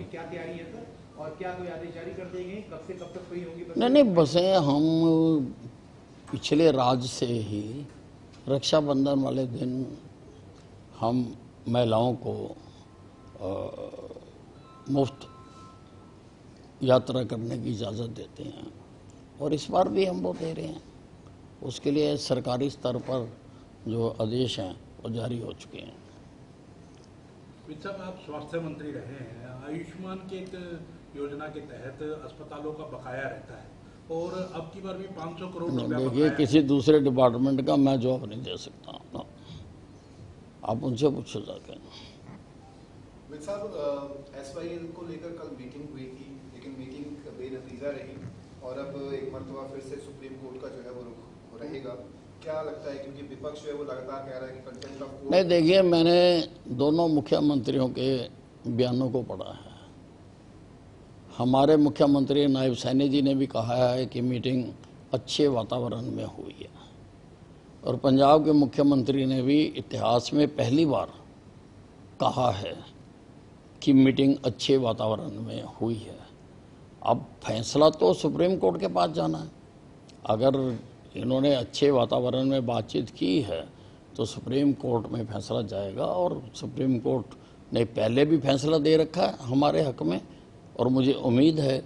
क्या तैयारी है सर, और क्या कोई आदेश जारी कर देंगे, कब से कब तक फ्री होंगी बसें? नहीं, बसें हम पिछले राज्य से ही रक्षाबंधन वाले दिन हम महिलाओं को मुफ्त यात्रा करने की इजाज़त देते हैं, और इस बार भी हम वो दे रहे हैं। उसके लिए सरकारी स्तर पर जो आदेश हैं वो जारी हो चुके हैं। साहब, आप स्वास्थ्य मंत्री रहे हैं, आयुष्मान के योजना के तहत अस्पतालों का बकाया रहता है, और अब की बार भी 500 करोड़ रुपया देखिए, किसी दूसरे डिपार्टमेंट का मैं जवाब नहीं दे सकता, आप उनसे पूछो जाके। साहब, SYL को लेकर कल मीटिंग हुई थी, लेकिन मीटिंग बेनतीजा रही और अब एक मरतबा फिर से सुप्रीम कोर्ट का जो है वो रुख रहेगा। क्या लगता है, क्योंकि विपक्ष जो है वो लगातार कह रहा है कि कंटेम्प्ट ऑफ कोर्ट। नहीं, देखिए, मैंने दोनों मुख्यमंत्रियों के बयानों को पढ़ा है। हमारे मुख्यमंत्री नायब सैनी जी ने भी कहा है कि मीटिंग अच्छे वातावरण में हुई है, और पंजाब के मुख्यमंत्री ने भी इतिहास में पहली बार कहा है कि मीटिंग अच्छे वातावरण में हुई है। अब फैसला तो सुप्रीम कोर्ट के पास जाना है। अगर इन्होंने अच्छे वातावरण में बातचीत की है तो सुप्रीम कोर्ट में फैसला जाएगा, और सुप्रीम कोर्ट ने पहले भी फैसला दे रखा है हमारे हक में, और मुझे उम्मीद है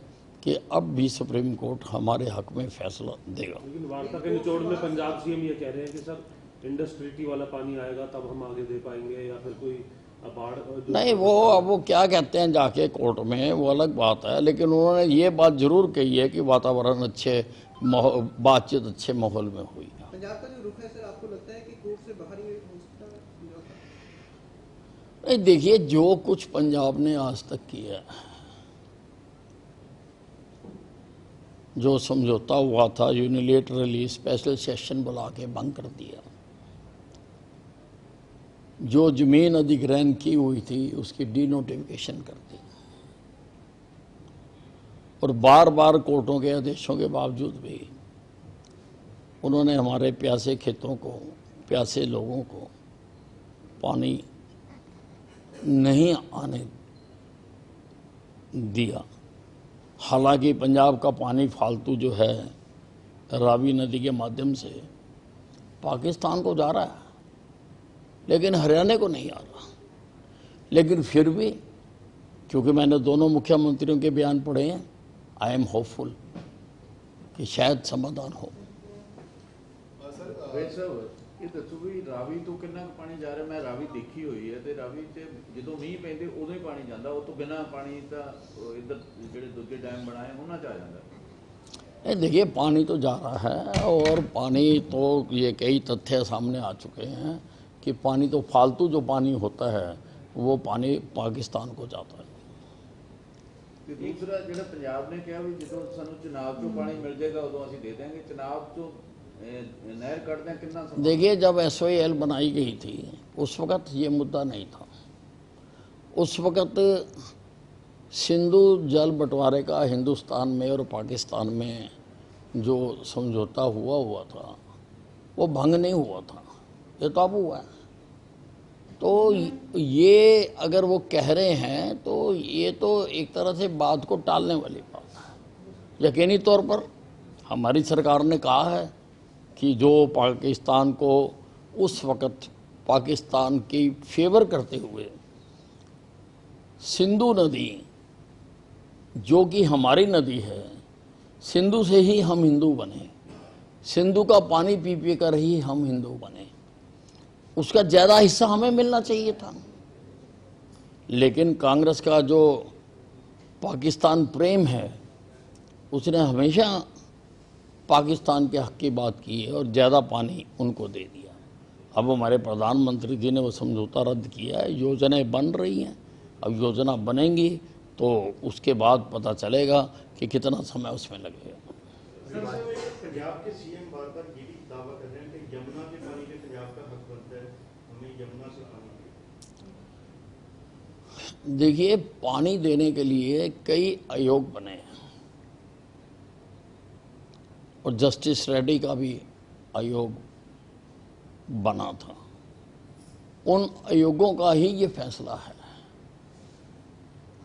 कि अब भी सुप्रीम कोर्ट हमारे हक में फैसला देगा। लेकिन वार्ता के निचोड़ में पंजाब सीएम ये कह रहे हैं कि सर इंडस ट्रीटी वाला पानी आएगा तब हम आगे दे पाएंगे, या फिर कोई बाढ़। नहीं, अब वो क्या कहते हैं जाके कोर्ट में, वो अलग बात है, लेकिन उन्होंने ये बात जरूर कही है कि वातावरण अच्छे, बातचीत अच्छे माहौल में हुई। पंजाब का जो रुख है सर, आपको लगता है कि कोर्ट से बाहर ही हो सकता है? नहीं, देखिए, जो कुछ पंजाब ने आज तक किया है, जो समझौता हुआ था यूनिलेटरली स्पेशल सेशन बुला के भंग कर दिया, जो जमीन अधिग्रहण की हुई थी उसकी डीनोटिफिकेशन कर दी, और बार बार कोर्टों के आदेशों के बावजूद भी उन्होंने हमारे प्यासे खेतों को, प्यासे लोगों को पानी नहीं आने दिया। हालांकि पंजाब का पानी फालतू जो है रावी नदी के माध्यम से पाकिस्तान को जा रहा है, लेकिन हरियाणा को नहीं आ रहा। लेकिन फिर भी, क्योंकि मैंने दोनों मुख्यमंत्रियों के बयान पढ़े हैं, आई एम होपफुल कि शायद समाधान हो। ਇਹ ਦੱਸੋ ਵੀ ਰਾਵੀ ਤੋਂ ਕਿੰਨਾ ਪਾਣੀ ਜਾ ਰਿਹਾ? ਮੈਂ ਰਾਵੀ ਦੇਖੀ ਹੋਈ ਹੈ, ਤੇ ਰਾਵੀ 'ਚ ਜਦੋਂ ਮੀਂਹ ਪੈਂਦੇ ਉਦੋਂ ਹੀ ਪਾਣੀ ਜਾਂਦਾ, ਉਹ ਤੋਂ ਬਿਨਾਂ ਪਾਣੀ ਤਾਂ ਇੱਧਰ ਜਿਹੜੇ ਦੂਜੇ ਡੈਮ ਬਣਾਏ ਉਹਨਾਂ 'ਚ ਆ ਜਾਂਦਾ। देखिए, पानी तो जा रहा है, और पानी तो ये कई तथ्य सामने आ चुके हैं कि पानी तो फालतू जो पानी होता है वो पानी पाकिस्तान को जाता है। ਤੇ ਦੂਸਰਾ ਜਿਹੜਾ ਪੰਜਾਬ ਨੇ ਕਿਹਾ ਵੀ ਜਦੋਂ ਸਾਨੂੰ ਚਨਾਬ 'ਚੋਂ ਪਾਣੀ ਮਿਲ ਜਾਏਗਾ ਉਦੋਂ ਅਸੀਂ ਦੇ ਦੇਵਾਂਗੇ, ਚਨਾਬ 'ਚੋਂ नहर काटते हैं कितना समय? देखिए, जब SYL बनाई गई थी उस वक़्त ये मुद्दा नहीं था। उस वक़्त सिंधु जल बंटवारे का हिंदुस्तान में और पाकिस्तान में जो समझौता हुआ था वो भंग नहीं हुआ था, ये तो अब हुआ है। तो ये अगर वो कह रहे हैं तो ये तो एक तरह से बात को टालने वाली बात है। यकीनी तौर पर हमारी सरकार ने कहा है कि जो पाकिस्तान को उस वक़्त पाकिस्तान की फेवर करते हुए सिंधु नदी, जो कि हमारी नदी है, सिंधु से ही हम हिंदू बने, सिंधु का पानी पी पी कर ही हम हिंदू बने, उसका ज़्यादा हिस्सा हमें मिलना चाहिए था। लेकिन कांग्रेस का जो पाकिस्तान प्रेम है उसने हमेशा पाकिस्तान के हक की बात की है और ज़्यादा पानी उनको दे दिया। अब हमारे प्रधानमंत्री जी ने वो समझौता रद्द किया है, योजनाएं बन रही हैं। अब योजना बनेंगी तो उसके बाद पता चलेगा कि कितना समय उसमें लगेगा। पंजाब के सीएम बार बार ये भी दावा कर रहे हैं कि यमुना के पानी में पंजाब का हक बनता है, हमें यमुना से पानी। देखिए, पानी देने के लिए कई आयोग बने हैं, और जस्टिस रेड्डी का भी आयोग बना था। उन आयोगों का ही ये फैसला है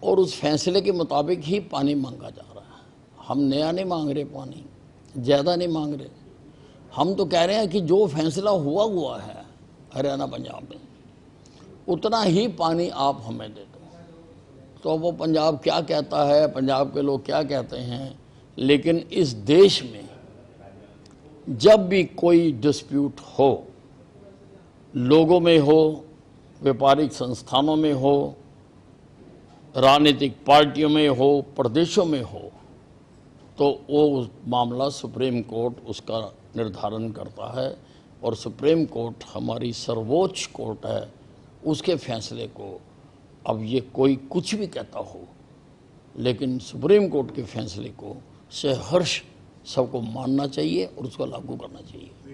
और उस फैसले के मुताबिक ही पानी मांगा जा रहा है। हम नया नहीं मांग रहे, पानी ज़्यादा नहीं मांग रहे। हम तो कह रहे हैं कि जो फैसला हुआ है हरियाणा पंजाब में, उतना ही पानी आप हमें दे दो। तो वो पंजाब क्या कहता है, पंजाब के लोग क्या कहते हैं, लेकिन इस देश में जब भी कोई डिस्प्यूट हो, लोगों में हो, व्यापारिक संस्थानों में हो, राजनीतिक पार्टियों में हो, प्रदेशों में हो, तो वो मामला सुप्रीम कोर्ट उसका निर्धारण करता है। और सुप्रीम कोर्ट हमारी सर्वोच्च कोर्ट है, उसके फैसले को अब ये कोई कुछ भी कहता हो, लेकिन सुप्रीम कोर्ट के फैसले को सहर्ष सबको मानना चाहिए और उसको लागू करना चाहिए।